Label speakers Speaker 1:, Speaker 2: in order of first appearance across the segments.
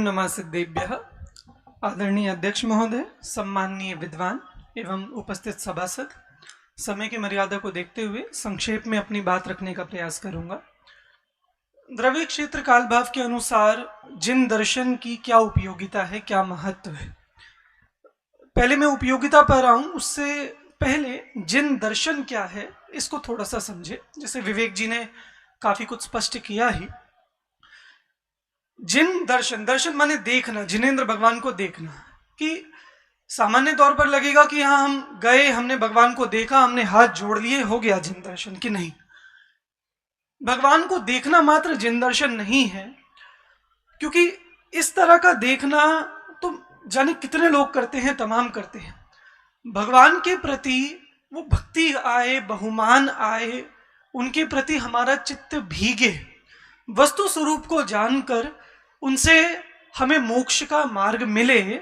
Speaker 1: नमः सिद्धेभ्यः। आदरणीय अध्यक्ष महोदय, सम्माननीय विद्वान एवं उपस्थित सभासद, समय की मर्यादा को देखते हुए संक्षेप में अपनी बात रखने का प्रयास करूंगा। द्रव्य क्षेत्र काल भाव के अनुसार जिन दर्शन की क्या उपयोगिता है, क्या महत्व है, पहले मैं उपयोगिता पर आऊं उससे पहले जिन दर्शन क्या है इसको थोड़ा सा समझे। जैसे विवेक जी ने काफी कुछ स्पष्ट किया ही। जिन दर्शन, दर्शन माने देखना, जिनेंद्र भगवान को देखना, कि सामान्य तौर पर लगेगा कि हाँ हम गए, हमने भगवान को देखा, हमने हाथ जोड़ लिए, हो गया जिन दर्शन। कि नहीं, भगवान को देखना मात्र जिन दर्शन नहीं है, क्योंकि इस तरह का देखना तो जाने कितने लोग करते हैं, तमाम करते हैं। भगवान के प्रति वो भक्ति आए, बहुमान आए, उनके प्रति हमारा चित्त भीगे, वस्तु स्वरूप को जानकर उनसे हमें मोक्ष का मार्ग मिले,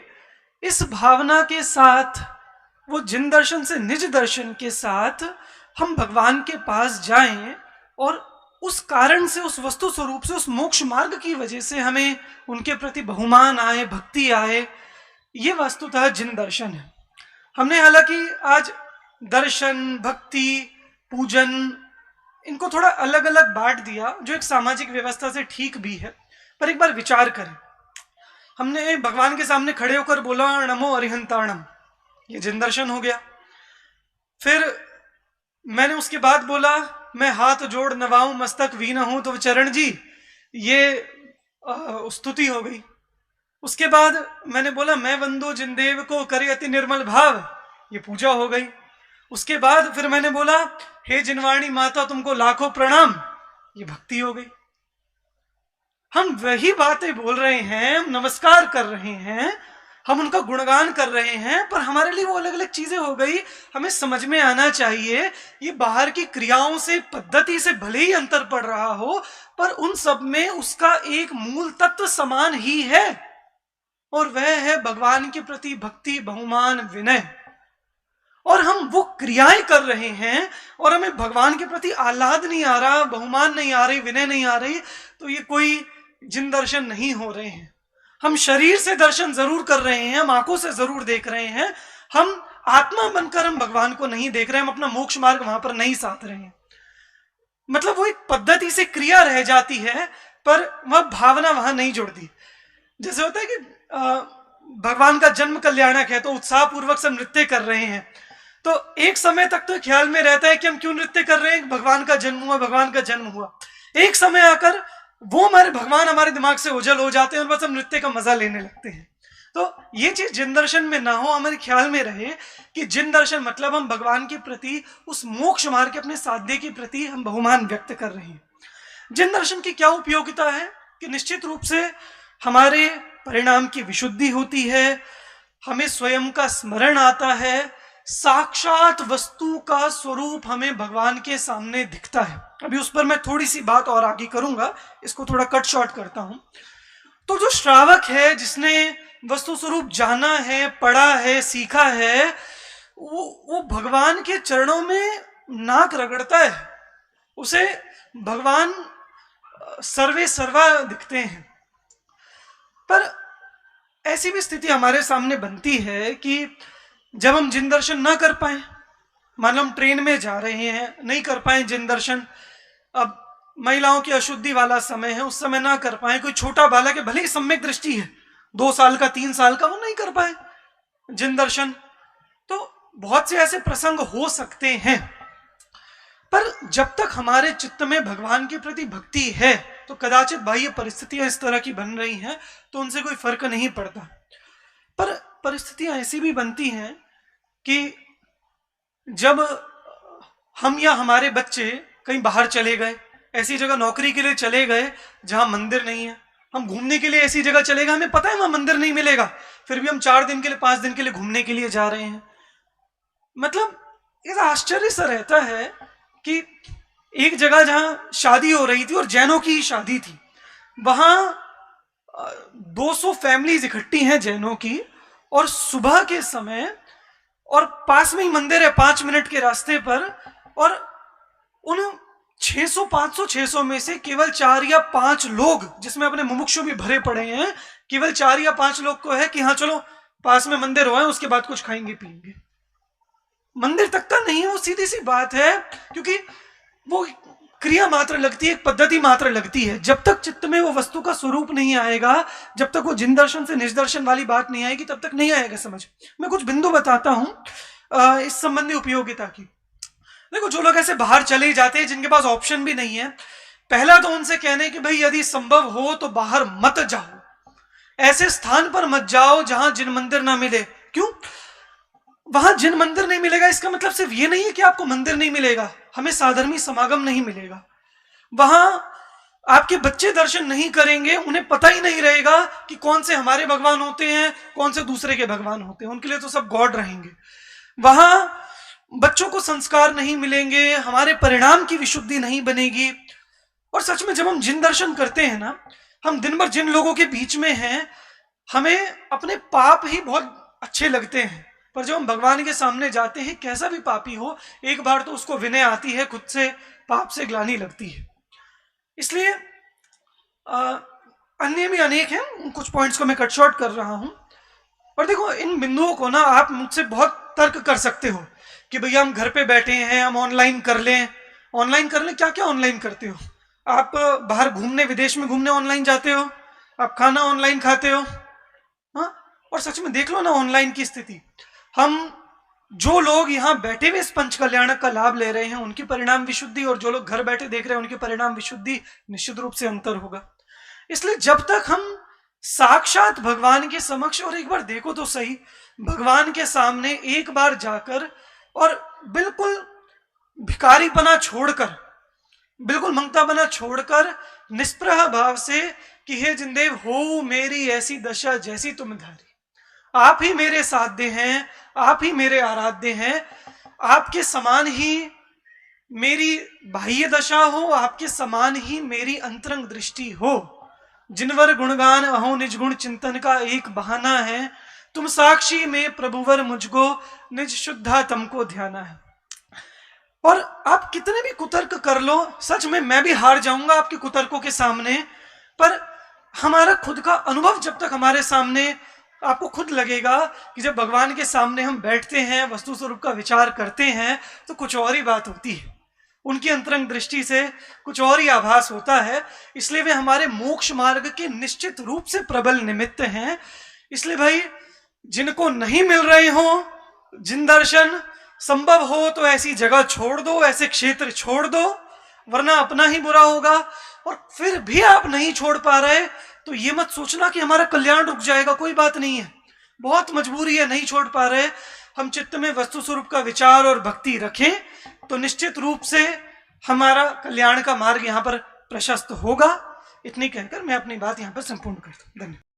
Speaker 1: इस भावना के साथ वो जिन दर्शन से निज दर्शन के साथ हम भगवान के पास जाएं और उस कारण से, उस वस्तु स्वरूप से, उस मोक्ष मार्ग की वजह से हमें उनके प्रति बहुमान आए, भक्ति आए, ये वस्तुतः जिन दर्शन है। हमने हालांकि आज दर्शन, भक्ति, पूजन, इनको थोड़ा अलग अलग बांट दिया, जो एक सामाजिक व्यवस्था से ठीक भी है। पर एक बार विचार करें, हमने भगवान के सामने खड़े होकर बोला नमो अरिहंताणम, ये जिन दर्शन हो गया। फिर मैंने उसके बाद बोला मैं हाथ जोड़ नवाऊं मस्तक वीना हूं तो चरण जी, ये स्तुति हो गई। उसके बाद मैंने बोला मैं वंदो जिनदेव को करे अति निर्मल भाव, ये पूजा हो गई। उसके बाद फिर मैंने बोला हे जिनवाणी माता तुमको लाखों प्रणाम, ये भक्ति हो गई। हम वही बातें बोल रहे हैं, हम नमस्कार कर रहे हैं, हम उनका गुणगान कर रहे हैं, पर हमारे लिए वो अलग अलग चीजें हो गई। हमें समझ में आना चाहिए, ये बाहर की क्रियाओं से, पद्धति से भले ही अंतर पड़ रहा हो, पर उन सब में उसका एक मूल तत्व समान ही है, और वह है भगवान के प्रति भक्ति, बहुमान, विनय। और हम वो क्रियाएं कर रहे हैं और हमें भगवान के प्रति आह्लाद नहीं आ रहा, बहुमान नहीं आ रही, विनय नहीं आ रही, तो ये कोई जिन दर्शन नहीं हो रहे हैं। हम शरीर से दर्शन जरूर कर रहे हैं, हम आंखों से जरूर देख रहे हैं, हम आत्मा बनकर हम भगवान को नहीं देख रहे हैं, हम अपना मोक्ष मार्ग वहां पर नहीं साध रहे हैं। मतलब वो एक पद्धति से क्रिया रह जाती है, पर वह भावना वहां नहीं जुड़ती। जैसे होता है कि भगवान का जन्म कल्याणक है तो उत्साह पूर्वक सब नृत्य कर रहे हैं, तो एक समय तक तो ख्याल में रहता है कि हम क्यों नृत्य कर रहे हैं, भगवान का जन्म हुआ, भगवान का जन्म हुआ। एक समय आकर वो हमारे भगवान हमारे दिमाग से ओझल हो जाते हैं और बस हम नृत्य का मजा लेने लगते हैं। तो ये चीज जिन दर्शन में ना हो, हमारे ख्याल में रहे कि जिन दर्शन मतलब हम भगवान के प्रति, उस मोक्ष मार्ग के अपने साध्य के प्रति हम बहुमान व्यक्त कर रहे हैं। जिन दर्शन की क्या उपयोगिता है कि निश्चित रूप से हमारे परिणाम की विशुद्धि होती है, हमें स्वयं का स्मरण आता है, साक्षात वस्तु का स्वरूप हमें भगवान के सामने दिखता है। अभी उस पर मैं थोड़ी सी बात और आगे करूंगा, इसको थोड़ा कट शॉर्ट करता हूं। तो जो श्रावक है, जिसने वस्तु स्वरूप जाना है, पढ़ा है, सीखा है, वो भगवान के चरणों में नाक रगड़ता है, उसे भगवान सर्वे सर्वा दिखते हैं। पर ऐसी भी स्थिति हमारे सामने बनती है कि जब हम जिन दर्शन ना कर पाए, मान लो हम ट्रेन में जा रहे हैं, नहीं कर पाए जिन दर्शन, अब महिलाओं की अशुद्धि वाला समय है, उस समय ना कर पाए, कोई छोटा बालक है, भले ही सम्यक दृष्टि है, 2 साल का, 3 साल का, वो नहीं कर पाए जिन दर्शन। तो बहुत से ऐसे प्रसंग हो सकते हैं, पर जब तक हमारे चित्त में भगवान के प्रति भक्ति है तो कदाचित बाह्य परिस्थितियां इस तरह की बन रही हैं तो उनसे कोई फर्क नहीं पड़ता। पर परिस्थितियां ऐसी भी बनती हैं कि जब हम या हमारे बच्चे कहीं बाहर चले गए, ऐसी जगह नौकरी के लिए चले गए जहां मंदिर नहीं है, हम घूमने के लिए ऐसी जगह चले गए, हमें पता है वहां मंदिर नहीं मिलेगा, फिर भी हम 4 दिन के लिए, 5 दिन के लिए घूमने के लिए जा रहे हैं। मतलब ये आश्चर्य सा रहता है कि एक जगह जहां शादी हो रही थी और जैनों की ही शादी थी, वहां 200 फैमिलीज इकट्ठी हैं जैनों की, और सुबह के समय, और पास में ही मंदिर है 5 मिनट के रास्ते पर, और उन 600 500 600 में से केवल 4 या 5 लोग, जिसमें अपने मुमुक्षु भी भरे पड़े हैं, केवल 4 या 5 लोग को है कि हाँ चलो पास में मंदिर हो, उसके बाद कुछ खाएंगे पिएंगे। मंदिर तक का नहीं है, वो सीधी सी बात है, क्योंकि वो क्रिया मात्र लगती है, एक पद्धति मात्र लगती है। जब तक चित्त में वो वस्तु का स्वरूप नहीं आएगा, जब तक वो जिन दर्शन से निजदर्शन वाली बात नहीं आएगी, तब तक नहीं आएगा समझ। मैं कुछ बिंदु बताता हूं इस संबंधी उपयोगिता की। देखो, जो लोग ऐसे बाहर चले जाते हैं जिनके पास ऑप्शन भी नहीं है, पहला तो उनसे कहने कि भाई यदि संभव हो तो बाहर मत जाओ, ऐसे स्थान पर मत जाओ जहां जिन मंदिर ना मिले। क्यों? वहां जिन मंदिर नहीं मिलेगा इसका मतलब सिर्फ ये नहीं है कि आपको मंदिर नहीं मिलेगा, हमें साधर्मी समागम नहीं मिलेगा। वहां आपके बच्चे दर्शन नहीं करेंगे, उन्हें पता ही नहीं रहेगा कि कौन से हमारे भगवान होते हैं, कौन से दूसरे के भगवान होते हैं, उनके लिए तो सब गॉड रहेंगे। वहां बच्चों को संस्कार नहीं मिलेंगे, हमारे परिणाम की विशुद्धि नहीं बनेगी। और सच में जब हम जिन दर्शन करते हैं ना, हम दिन भर जिन लोगों के बीच में हैं, हमें अपने पाप ही बहुत अच्छे लगते हैं, पर जब हम भगवान के सामने जाते हैं, कैसा भी पापी हो, एक बार तो उसको विनय आती है, खुद से पाप से ग्लानि लगती है। इसलिए अन्य भी अनेक हैं, कुछ पॉइंट्स को मैं कट शॉर्ट कर रहा हूं। और देखो, इन बिंदुओं को ना आप मुझसे बहुत तर्क कर सकते हो कि भैया हम घर पे बैठे हैं, हम ऑनलाइन कर लें। ऑनलाइन कर लें? क्या क्या ऑनलाइन करते हो आप? बाहर घूमने, विदेश में घूमने ऑनलाइन जाते हो, आप खाना ऑनलाइन खाते हो। हाँ, और सच में देख लो ना ऑनलाइन की स्थिति। हम जो लोग यहाँ बैठे हुए इस पंच कल्याणक का लाभ ले रहे हैं, उनकी परिणाम विशुद्धि, और जो लोग घर बैठे देख रहे हैं उनकी परिणाम विशुद्धि, निश्चित रूप से अंतर होगा। इसलिए जब तक हम साक्षात भगवान के समक्ष, और एक बार देखो तो सही, भगवान के सामने एक बार जाकर और बिल्कुल भिखारीपना छोड़कर, बिल्कुल मंगतापना छोड़कर निष्प्रह भाव से कि हे जिनदेव, हो मेरी ऐसी दशा जैसी तुम धारी, आप ही मेरे साध्य हैं, आप ही मेरे आराध्य हैं, आपके समान ही मेरी बाह्य दशा हो, आपके समान ही मेरी अंतरंग दृष्टि हो। जिनवर गुणगान अहो निज गुण चिंतन का एक बहाना है, तुम साक्षी में प्रभुवर मुझको निज शुद्धा तमको ध्याना है। और आप कितने भी कुतर्क कर लो, सच में मैं भी हार जाऊंगा आपके कुतर्कों के सामने, पर हमारा खुद का अनुभव जब तक हमारे सामने, आपको खुद लगेगा कि जब भगवान के सामने हम बैठते हैं, वस्तु स्वरूप का विचार करते हैं, तो कुछ और ही बात होती है, उनकी अंतरंग दृष्टि से कुछ और ही आभास होता है। इसलिए वे हमारे मोक्ष मार्ग के निश्चित रूप से प्रबल निमित्त हैं। इसलिए भाई, जिनको नहीं मिल रहे हो जिन दर्शन, संभव हो तो ऐसी जगह छोड़ दो, ऐसे क्षेत्र छोड़ दो, वरना अपना ही बुरा होगा। और फिर भी आप नहीं छोड़ पा रहे तो ये मत सोचना कि हमारा कल्याण रुक जाएगा, कोई बात नहीं है, बहुत मजबूरी है, नहीं छोड़ पा रहे। हम चित्त में वस्तु स्वरूप का विचार और भक्ति रखें तो निश्चित रूप से हमारा कल्याण का मार्ग यहाँ पर प्रशस्त होगा। इतनी कहकर मैं अपनी बात यहाँ पर संपूर्ण करता हूँ। धन्यवाद।